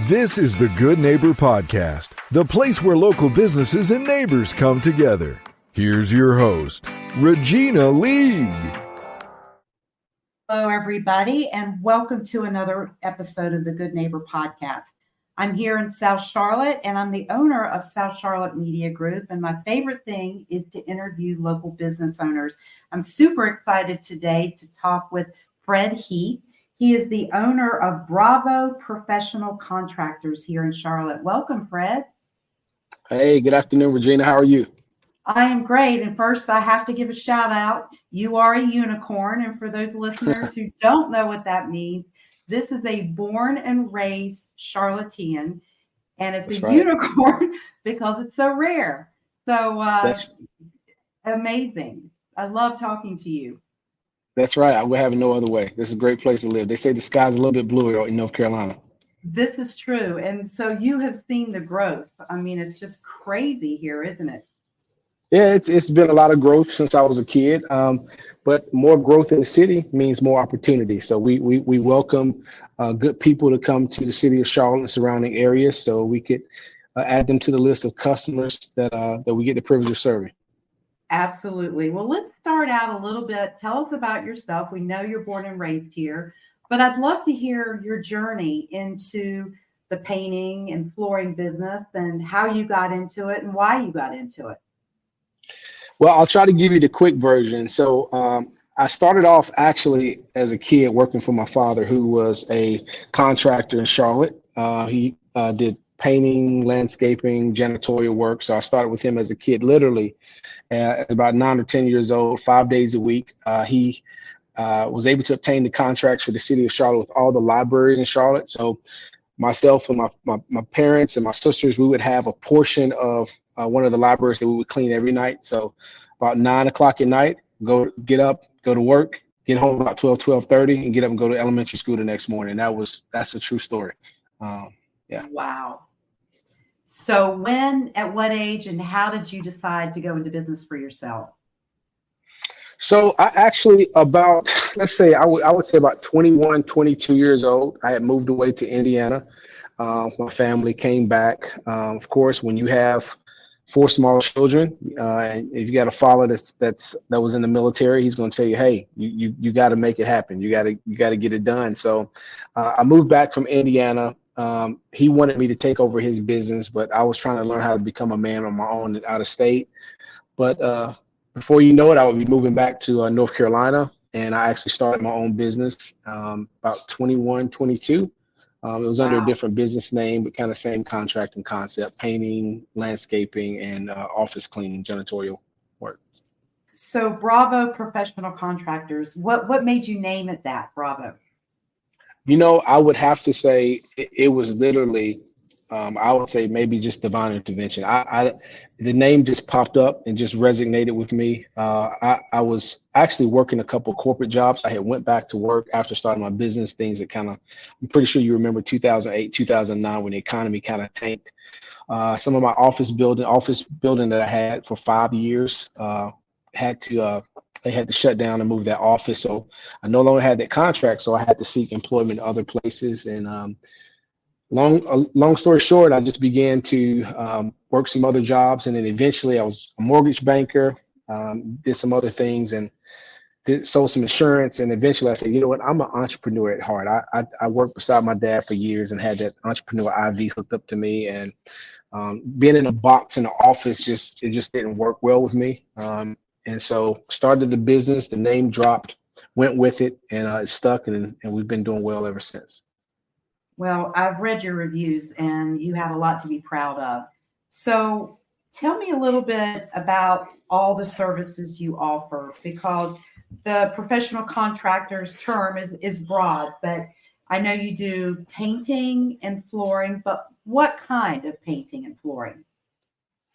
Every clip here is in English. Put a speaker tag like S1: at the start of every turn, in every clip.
S1: This is the Good Neighbor Podcast, the place where local businesses and neighbors come together. Here's your host, Regina League.
S2: Hello, everybody, and welcome to another episode of the Good Neighbor Podcast. I'm here in South Charlotte, and I'm the owner of South Charlotte Media Group, and my favorite thing is to interview local business owners. I'm super excited today to talk with Fred Heath. He is the owner of Bravo Professional Contractors here in Charlotte. Welcome, Fred.
S3: Hey, good afternoon, Regina. How are you?
S2: I am great. And first, I have to give a shout out. You are a unicorn. And for those listeners who don't know what that means, this is a born and raised Charlottean. And it's That's a right. unicorn because it's so rare. So amazing. I love talking to you.
S3: That's right. We're having no other way. This is a great place to live. They say the sky's a little bit bluer in North Carolina.
S2: This is true. And so you have seen the growth. I mean, it's just crazy here, isn't it?
S3: Yeah, it's been a lot of growth since I was a kid. But more growth in the city means more opportunity. So we welcome good people to come to the city of Charlotte and surrounding areas so we could add them to the list of customers that we get the privilege of serving.
S2: Absolutely. Well, let's start out a little bit. Tell us about yourself. We know you're born and raised here, but I'd love to hear your journey into the painting and flooring business and how you got into it and why you got into it.
S3: Well, I'll try to give you the quick version. So I started off actually as a kid working for my father, who was a contractor in Charlotte. He did painting, landscaping, janitorial work. So I started with him as a kid, literally at about 9 or 10 years old, 5 days a week. He was able to obtain the contracts for the city of Charlotte with all the libraries in Charlotte. So myself and my parents and my sisters, we would have a portion of one of the libraries that we would clean every night. So about 9 o'clock at night, get up, go to work, get home about 12:30, and get up and go to elementary school the next morning. That's a true story. Yeah.
S2: Wow. So at what age, and how did you decide to go into business for yourself?
S3: So I actually I would say about 21, 22 years old. I had moved away to Indiana. My family came back. Of course, when you have 4 small children, and if you got a father that was in the military, he's going to tell you, hey, you got to make it happen. You got to get it done. So I moved back from Indiana. He wanted me to take over his business, but I was trying to learn how to become a man on my own out of state. But before you know it, I would be moving back to North Carolina, and I actually started my own business about 21, 22. It was under a different business name, but kind of same contracting concept: painting, landscaping, and office cleaning, janitorial work.
S2: So Bravo Professional Contractors, what made you name it that, Bravo?
S3: I would have to say it was literally, I would say maybe just divine intervention. The name just popped up and just resonated with me. I was actually working a couple of corporate jobs. I had went back to work after starting my business, things that I'm pretty sure you remember 2008, 2009, when the economy kind of tanked. Some of my office building that I had for 5 years they had to shut down and move that office. So I no longer had that contract. So I had to seek employment other places. And long story short, I just began to work some other jobs. And then eventually I was a mortgage banker, did some other things and sold some insurance. And eventually I said, you know what, I'm an entrepreneur at heart. I worked beside my dad for years and had that entrepreneur IV hooked up to me. And being in a box in the office, it just didn't work well with me. And so started the business, the name dropped, went with it, and it stuck, and we've been doing well ever since.
S2: Well, I've read your reviews, and you have a lot to be proud of. So tell me a little bit about all the services you offer, because the professional contractors term is broad, but I know you do painting and flooring, but what kind of painting and flooring?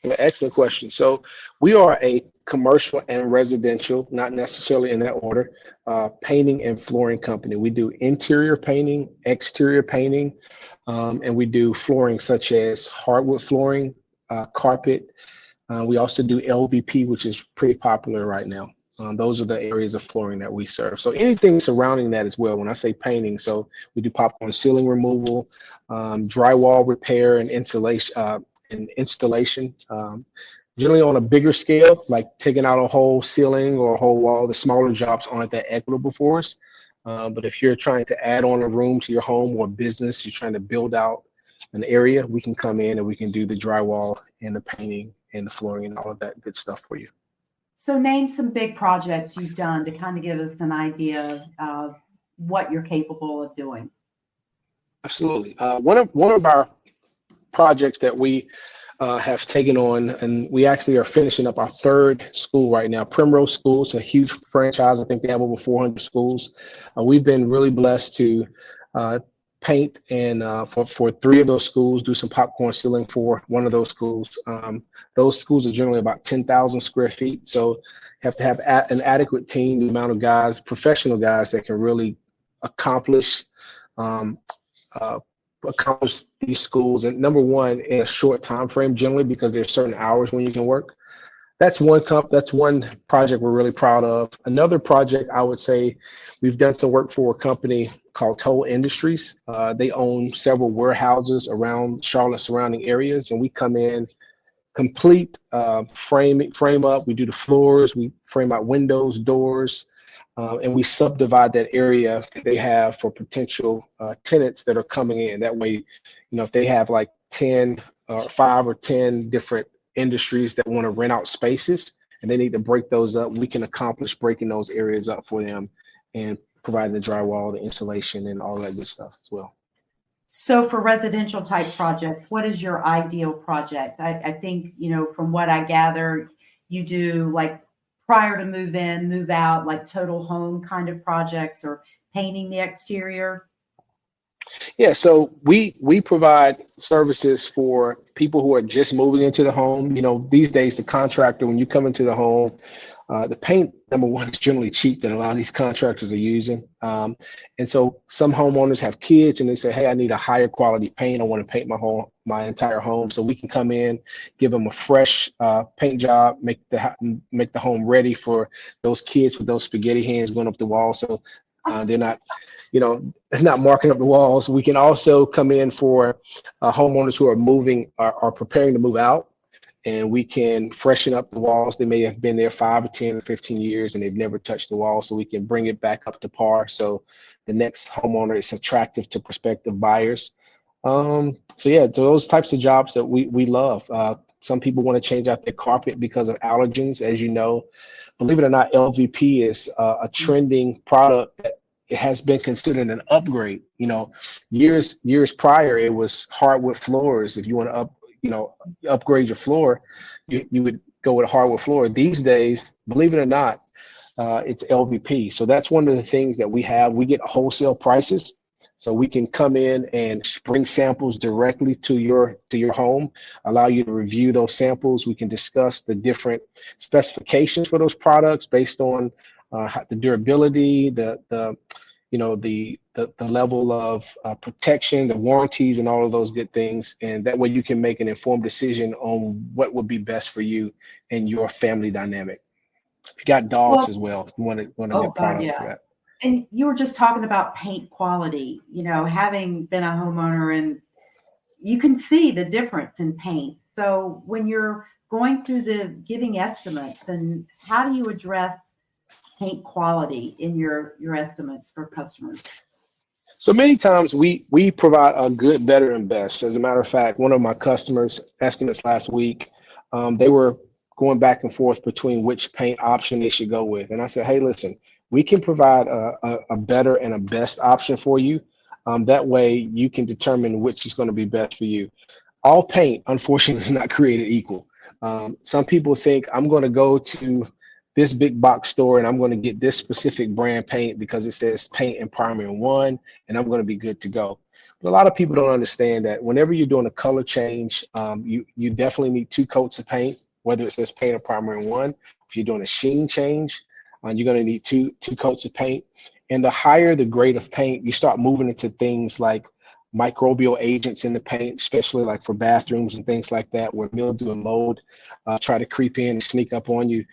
S3: Excellent question. So we are a commercial and residential, not necessarily in that order, painting and flooring company. We do interior painting, exterior painting, and we do flooring such as hardwood flooring, carpet. We also do LVP, which is pretty popular right now. Those are the areas of flooring that we serve. So anything surrounding that as well. When I say painting, so we do popcorn ceiling removal, drywall repair and installation. Generally on a bigger scale, like taking out a whole ceiling or a whole wall. The smaller jobs aren't that equitable for us. But if you're trying to add on a room to your home or business, you're trying to build out an area, we can come in and we can do the drywall and the painting and the flooring and all of that good stuff for you.
S2: So name some big projects you've done to kind of give us an idea of what you're capable of doing.
S3: Absolutely. One of our projects that we have taken on, and we actually are finishing up our third school right now. Primrose School. It's a huge franchise. I think they have over 400 schools. We've been really blessed to paint and for 3 of those schools, do some popcorn ceiling for one of those schools. Those schools are generally about 10,000 square feet. So you have to have an adequate team, the amount of guys, professional guys that can really accomplish these schools, and number one, in a short time frame, generally, because there's certain hours when you can work. That's one project we're really proud of. Another project, I would say, we've done some work for a company called Toll Industries. They own several warehouses around Charlotte surrounding areas, and we come in, complete frame up. We do the floors, we frame out windows, doors, and we subdivide that area that they have for potential tenants that are coming in. That way, if they have like 10 or 5 or 10 different industries that want to rent out spaces and they need to break those up, we can accomplish breaking those areas up for them and providing the drywall, the insulation, and all that good stuff as well.
S2: So for residential type projects, what is your ideal project? I think, from what I gather, you do like prior to move in, move out, like total home kind of projects or painting the exterior.
S3: Yeah, so we provide services for people who are just moving into the home. These days, the contractor, when you come into the home, the paint, number one, is generally cheap that a lot of these contractors are using. And so some homeowners have kids and they say, hey, I need a higher quality paint. I want to paint my entire home. So we can come in, give them a fresh paint job, make the home ready for those kids with those spaghetti hands going up the wall. So they're not, not marking up the walls. We can also come in for homeowners who are moving, are preparing to move out. And we can freshen up the walls. They may have been there 5 or 10 or 15 years and they've never touched the wall. So we can bring it back up to par. So the next homeowner is attractive to prospective buyers. So those types of jobs that we love. Some people want to change out their carpet because of allergens. As you know, believe it or not, LVP is a trending product that it has been considered an upgrade. Years prior, it was hardwood floors. If you want to upgrade your floor, you would go with a hardwood floor. These days, believe it or not, it's LVP. So that's one of the things that we have. We get wholesale prices, so we can come in and bring samples directly to your home, allow you to review those samples. We can discuss the different specifications for those products based on the durability, the level of protection, the warranties, and all of those good things. And that way you can make an informed decision on what would be best for you and your family dynamic. If you got dogs as well, you want to get product for that.
S2: And you were just talking about paint quality, having been a homeowner, and you can see the difference in paint. So when you're going through the giving estimates, and how do you address paint quality in your estimates for customers?
S3: So many times we provide a good, better, and best. As a matter of fact, one of my customers' estimates last week, they were going back and forth between which paint option they should go with. And I said, hey, listen, we can provide a better and a best option for you. That way you can determine which is going to be best for you. All paint, unfortunately, is not created equal. Some people think I'm going to go to this big box store and I'm going to get this specific brand paint because it says paint and primer in one, and I'm going to be good to go. But a lot of people don't understand that whenever you're doing a color change, you definitely need 2 coats of paint, whether it says paint or primer in one. If you're doing a sheen change, you're going to need two coats of paint. And the higher the grade of paint, you start moving into things like microbial agents in the paint, especially like for bathrooms and things like that, where mildew and mold try to creep in and sneak up on you.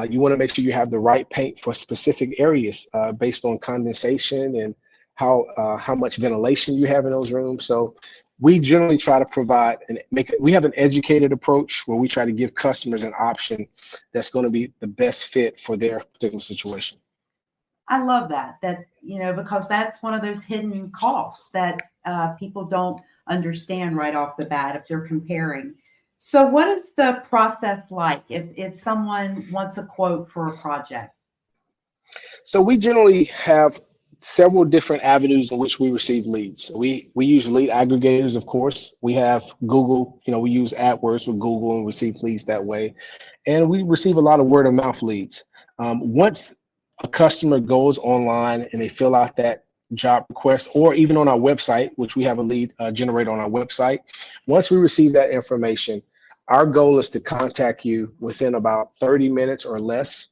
S3: You want to make sure you have the right paint for specific areas based on condensation and how much ventilation you have in those rooms. So we generally try to provide we have an educated approach where we try to give customers an option that's going to be the best fit for their particular situation.
S2: I love that, because that's one of those hidden costs that people don't understand right off the bat if they're comparing. So what is the process like if someone wants a quote for a project?
S3: So we generally have several different avenues in which we receive leads. We use lead aggregators, of course. We have Google, we use AdWords with Google and receive leads that way. And we receive a lot of word of mouth leads. Once a customer goes online and they fill out that job request, or even on our website, which we have a lead generator on our website, once we receive that information, our goal is to contact you within about 30 minutes or less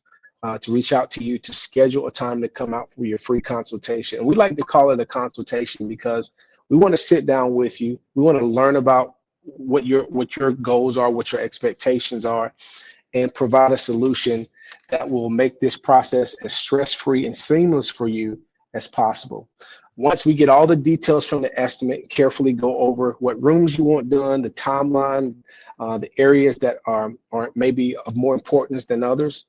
S3: to reach out to you to schedule a time to come out for your free consultation. And we like to call it a consultation because we want to sit down with you. We want to learn about what your goals are, what your expectations are, and provide a solution that will make this process as stress-free and seamless for you as possible. Once we get all the details from the estimate, carefully go over what rooms you want done, the timeline, the areas that are maybe of more importance than others,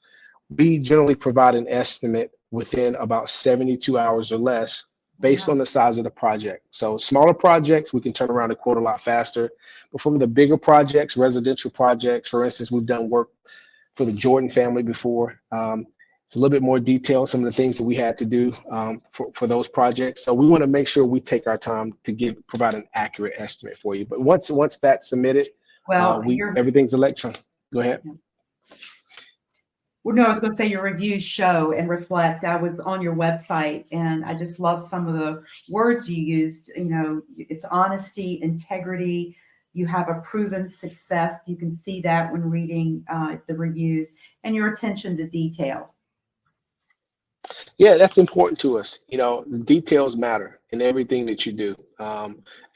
S3: we generally provide an estimate within about 72 hours or less based on the size of the project. So smaller projects, we can turn around the quote a lot faster. But for the bigger projects, residential projects, for instance, we've done work for the Jordan family before. It's a little bit more detailed, some of the things that we had to do for those projects. So we want to make sure we take our time to provide an accurate estimate for you. But once that's submitted, everything's electronic. Go ahead.
S2: Well, no, I was going to say your reviews show and reflect. I was on your website and I just love some of the words you used. It's honesty, integrity. You have a proven success. You can see that when reading the reviews, and your attention to detail.
S3: Yeah, that's important to us. The details matter in everything that you do.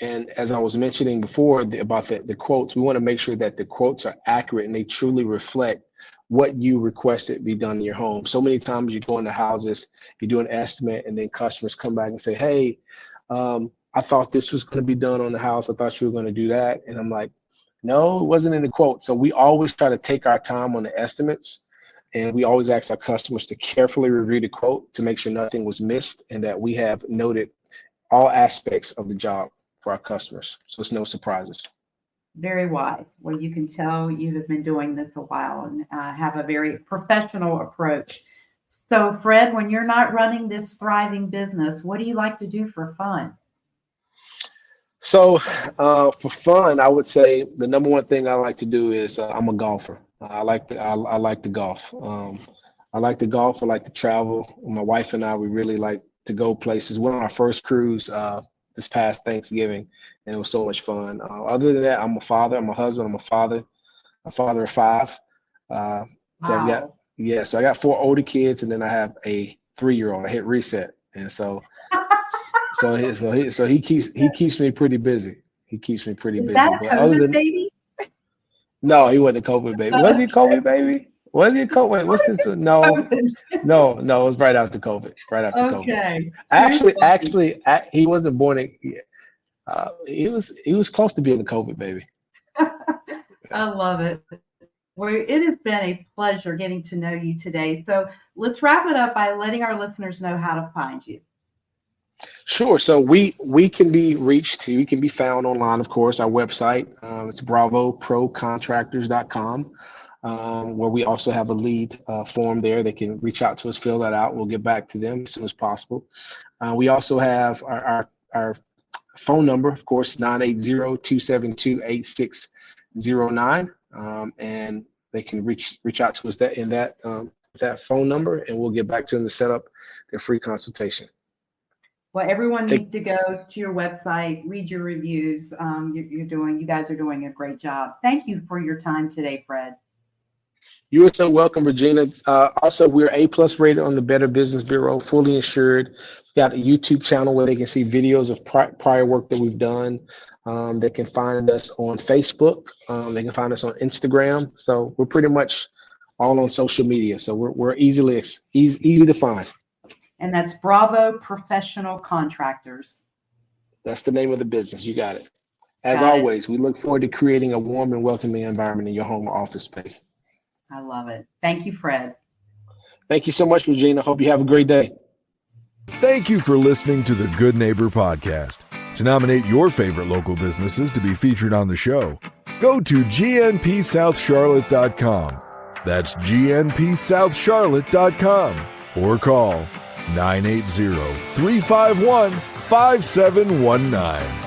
S3: And as I was mentioning before about the quotes, we want to make sure that the quotes are accurate and they truly reflect what you requested be done in your home. So many times you go into houses, you do an estimate, and then customers come back and say, hey, I thought this was going to be done on the house. I thought you were going to do that. And I'm like, no, it wasn't in the quote. So we always try to take our time on the estimates. And we always ask our customers to carefully review the quote to make sure nothing was missed and that we have noted all aspects of the job for our customers. So it's no surprises.
S2: Very wise. Well, you can tell you have been doing this a while and have a very professional approach. So, Fred, when you're not running this thriving business, what do you like to do for fun?
S3: So for fun, I would say the number one thing I like to do is I'm a golfer. I like to golf. I like to golf. I like to travel. My wife and I, we really like to go places. We went on our first cruise this past Thanksgiving, and it was so much fun. Other than that, I'm a father. I'm a husband. I'm a father of 5.
S2: Wow.
S3: So I got 4 older kids, and then I have a 3-year-old. I hit reset, and so he keeps me pretty busy. Is
S2: that a COVID baby?
S3: No, he wasn't a COVID baby. Was he a COVID baby? Was he a COVID? What's this? No, it was right after COVID.
S2: Okay.
S3: Actually, he wasn't born. He was close to being a COVID baby.
S2: I love it. Well, it has been a pleasure getting to know you today. So let's wrap it up by letting our listeners know how to find you.
S3: Sure. So we can be reached. We can be found online, of course. Our website, it's bravoprocontractors.com, where we also have a lead form there. They can reach out to us, fill that out. We'll get back to them as soon as possible. We also have our phone number, of course, 980-272-8609, and they can reach out to us in that phone number, and we'll get back to them to set up their free consultation.
S2: Well, everyone needs to go to your website, read your reviews. You guys are doing a great job. Thank you for your time today, Fred.
S3: You are so welcome, Regina. Also, we're A+ rated on the Better Business Bureau, fully insured. We got a YouTube channel where they can see videos of prior work that we've done. They can find us on Facebook. They can find us on Instagram. So we're pretty much all on social media. So we're easy to find.
S2: And that's Bravo Professional Contractors.
S3: That's the name of the business. You got it. As
S2: Got it.
S3: always, we look forward to creating a warm and welcoming environment in your home or office space.
S2: I love it. Thank you, Fred.
S3: Thank you so much, Regina. Hope you have a great day.
S1: Thank you for listening to the Good Neighbor Podcast. To nominate your favorite local businesses to be featured on the show, go to gnpsouthcharlotte.com. That's gnpsouthcharlotte.com or call 980-351-5719.